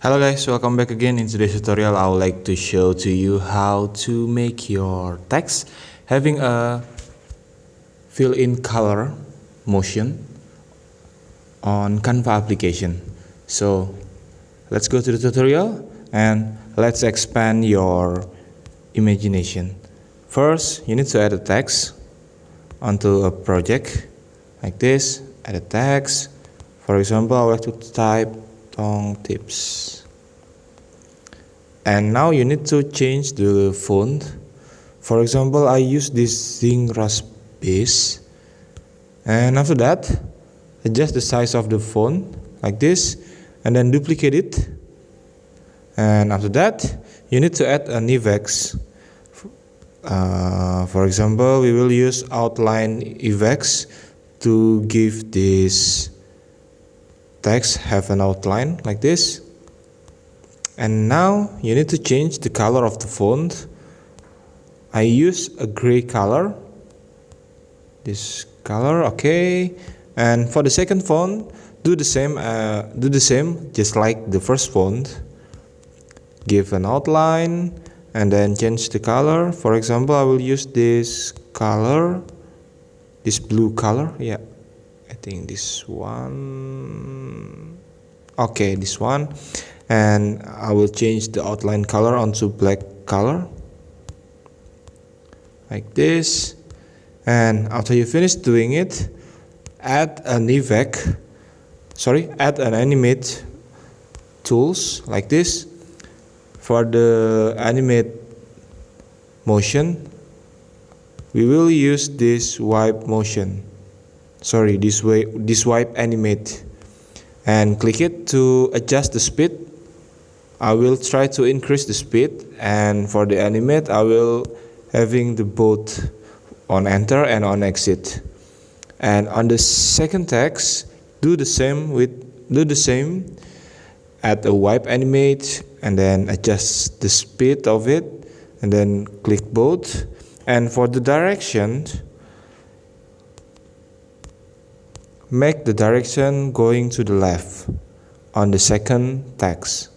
Hello guys, welcome back again. In today's tutorial I would like to show to you how to make your text having a fill-in color motion on Canva application. So let's go to the tutorial and let's expand your imagination. First, you need to add a text onto a project like this. Add a text. For example, I would like to type Tong tips. And now you need to change the font. For example, I use this Zingras base. And after that, adjust the size of the font like this and then duplicate it. And after that, you need to add an effects. For example, we will use outline effects to give this text have an outline like this. And now you need to change the color of the font. I use a gray color, this color, okay. And for the second font, do the same just like the first font. Give an outline and then change the color. For example, I will use this color, this blue color. Yeah, I think this one. Okay, this one. And I will change the outline color onto black color like this. And after you finish doing it, add an animate tools like this. For the animate motion, we will use this wipe motion. This wipe animate, and click it to adjust the speed. I will try to increase the speed, and for the animate, I will having the both on enter and on exit. And on the second text, do the same. Add a wipe animate and then adjust the speed of it, and then click both. And for the direction, make the direction going to the left on the second text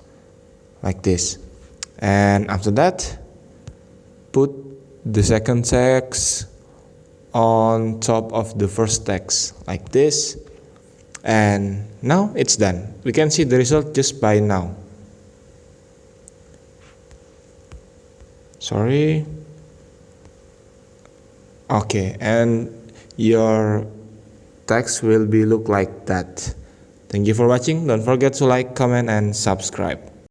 like this. And after that, put the second text on top of the first text like this. And now it's done. We can see the result just by now. Okay, and your text will be look like that. Thank you for watching. Don't forget to like, comment, and subscribe.